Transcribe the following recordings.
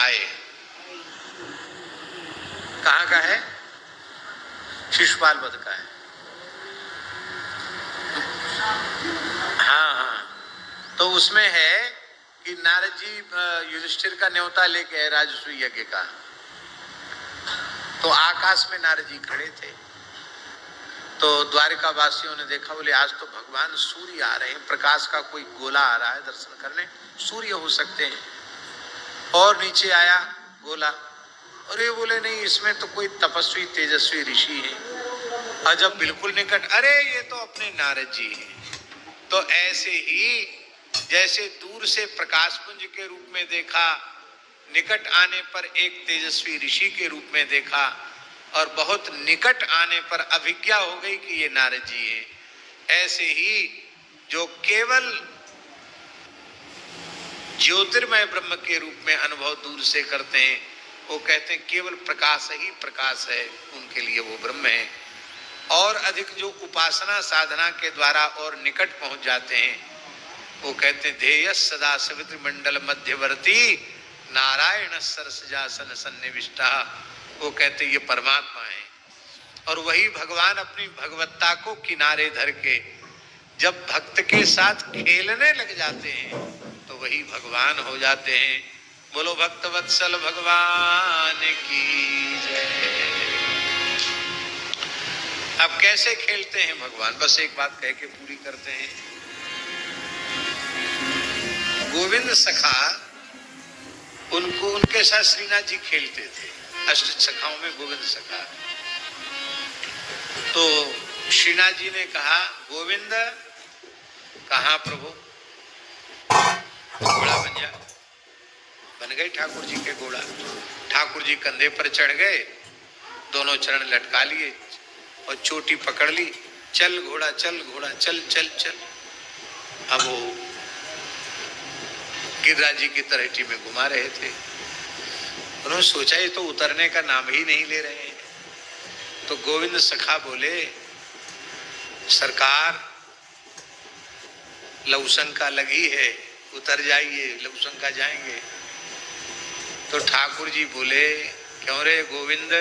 आए। कहाँ का है? शिशुपाल वध का है। हाँ हाँ, तो उसमें है कि नारद जी युधिष्ठिर का न्योता लेके राजसूय यज्ञ का, तो आकाश में नारद जी खड़े थे। तो द्वारिका वासियों ने देखा, बोले आज तो भगवान सूर्य आ रहे हैं, प्रकाश का कोई गोला आ रहा है दर्शन करने, सूर्य हो सकते हैं। और नीचे आया गोला, अरे बोले नहीं, इसमें तो कोई तपस्वी तेजस्वी ऋषि है। और जब बिल्कुल निकट, अरे ये तो अपने नारद जी हैं। तो ऐसे ही जैसे दूर से प्रकाश पुंज के रूप में देखा, निकट आने पर एक तेजस्वी ऋषि के रूप में देखा, और बहुत निकट आने पर अभिज्ञा हो गई कि ये नारद जी हैं। ऐसे ही जो केवल ज्योतिर्मय ब्रह्म के रूप में अनुभव दूर से करते हैं, वो कहते हैं केवल प्रकाश ही प्रकाश है, उनके लिए वो ब्रह्म है। और अधिक जो उपासना साधना के द्वारा और निकट पहुंच जाते हैं, वो कहते हैं ध्येय सदा सवित्र मंडल मध्यवर्ती नारायण सरसजासन सन्निविष्टा। वो कहते ये परमात्मा है। और वही भगवान अपनी भगवत्ता को किनारे धर के जब भक्त के साथ खेलने लग जाते हैं, तो वही भगवान हो जाते हैं। बोलो भक्त वत्सल भगवान की जय। अब कैसे खेलते हैं भगवान, बस एक बात कह के पूरी करते हैं। गोविंद सखा, उनको उनके साथ श्रीनाथ जी खेलते थे, अष्ट सखाओं में गोविंद सखा। तो श्रीनाथ जी ने कहा, गोविंद कहाँ प्रभु, घोड़ा बन जा। बन गए ठाकुर जी के घोड़ा। ठाकुर जी कंधे पर चढ़ गए, दोनों चरण लटका लिए और चोटी पकड़ ली। चल घोड़ा चल, घोड़ा चल चल चल। अब वो गिरिराज जी की तलहटी में घुमा रहे थे। उन्होंने सोचा ये तो उतरने का नाम ही नहीं ले रहे हैं। तो गोविंद सखा बोले, सरकार लवशंका लगी है, उतर जाइए, लवशंका जाएंगे। तो ठाकुर जी बोले, क्यों रे गोविंद,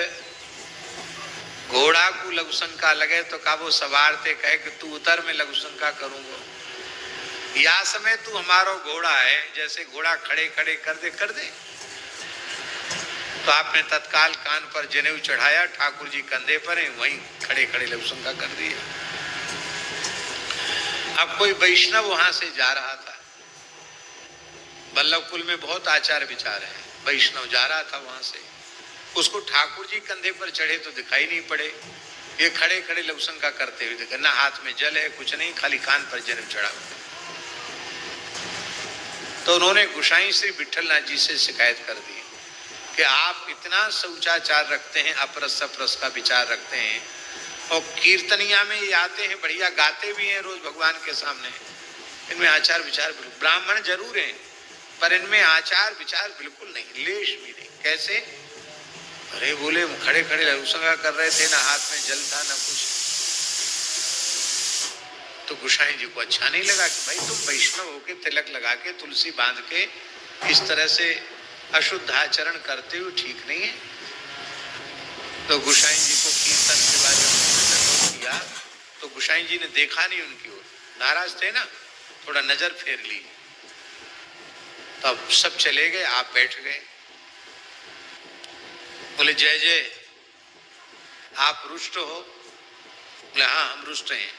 घोड़ा को लघुशंका लगे तो का वो सवार थे, कहे कि तू उतर, मैं लघुशंका करूंगा। या समय तू हमारो घोड़ा है, जैसे घोड़ा खड़े खड़े कर दे कर दे। तो आपने तत्काल कान पर जनेऊ चढ़ाया, ठाकुर जी कंधे पर हैं, वहीं खड़े खड़े लघुशंका कर दिया। अब कोई वैष्णव वहां से जा रहा था, बल्लभकुल में बहुत आचार विचार है, वैष्णव जा रहा था वहां से, उसको ठाकुर जी कंधे पर चढ़े तो दिखाई नहीं पड़े, ये खड़े खड़े लघुशंका करते हुए दिखे, ना हाथ में जल है कुछ नहीं, खाली कान पर जनेऊ चढ़ा। तो उन्होंने गोसाई श्री विठलनाथ जी से शिकायत कर दी कि आप इतना शौचाचार रखते हैं, अपरस सपरस का विचार रखते हैं, और कीर्तनिया में ये आते हैं, बढ़िया गाते भी हैं रोज भगवान के सामने, इनमें आचार विचार बिल्कुल, ब्राह्मण जरूर हैं पर इनमें आचार विचार बिल्कुल नहीं, लेश भी नहीं। कैसे? अरे बोले खड़े खड़े लघुशंका कर रहे थे, ना हाथ में जल था ना कुछ। तो गोसाई जी को अच्छा नहीं लगा कि भाई तुम वैष्णव होके तिलक लगा के तुलसी बांध के इस तरह से अशुद्ध आचरण करते हुए ठीक नहीं है। तो गोसाई जी को कीर्तन के बाद जब किया तो गोसाई जी ने देखा नहीं उनकी ओर, नाराज थे ना, थोड़ा नजर फेर ली। तब सब चले गए, आप बैठ गए। बोले जय जय, आप रुष्ट हो? बोले हाँ हम रुष्ट हैं।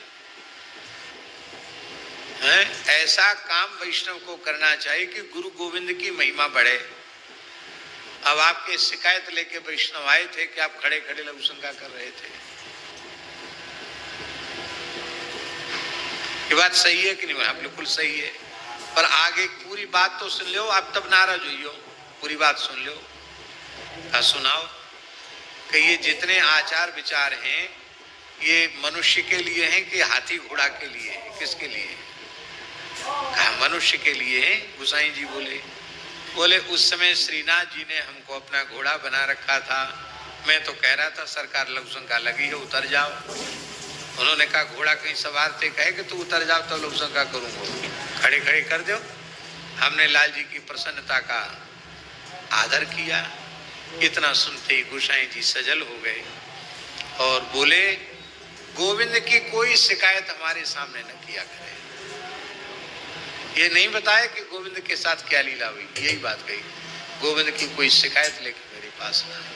ऐसा काम वैष्णव को करना चाहिए कि गुरु गोविंद की महिमा बढ़े। अब आपके शिकायत लेके वैष्णव आए थे कि आप खड़े खड़े लघुशंका कर रहे थे। ये बात सही है कि नहीं? हाँ बिल्कुल सही है, पर आगे पूरी बात तो सुन लो, आप तब नाराज हुई हो, पूरी बात सुन लो। सुनाओ कि ये जितने आचार विचार हैं ये मनुष्य के लिए हैं कि हाथी घोड़ा के लिए है, किसके लिए है? कहा मनुष्य के लिए है। गोसाई जी बोले उस समय श्रीनाथ जी ने हमको अपना घोड़ा बना रखा था, मैं तो कह रहा था सरकार लघुशंका लगी है उतर जाओ। उन्होंने कहा घोड़ा कहीं सवार थे, कहे कि तू उतर जाओ तो लघुशंका करूंगा, खड़े खड़े कर दो। हमने लाल जी की प्रसन्नता का आदर किया। इतना सुनते ही गोसाई जी सजल हो गए और बोले, गोविंद की कोई शिकायत हमारे सामने न किया करे। ये नहीं बताया कि गोविंद के साथ क्या लीला हुई, यही बात कही, गोविंद की कोई शिकायत लेके मेरे पास ना आए।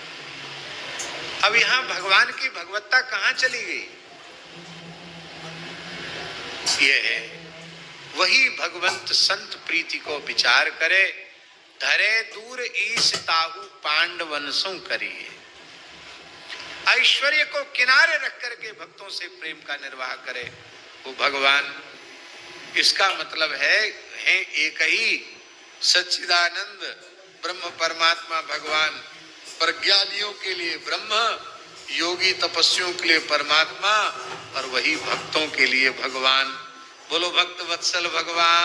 अब यहां भगवान की भगवत्ता कहां चली गई? ये है वही भगवंत संत प्रीति को विचार करे, धरे दूर ईश ताहू पांडवंशों करिए। ऐश्वर्य को किनारे रख करके भक्तों से प्रेम का निर्वाह करे वो भगवान। इसका मतलब है एक ही सच्चिदानंद ब्रह्म परमात्मा भगवान, प्रज्ञानियों के लिए ब्रह्म, योगी तपस्वियों के लिए परमात्मा और वही भक्तों के लिए भगवान। बोलो भक्त वत्सल भगवान।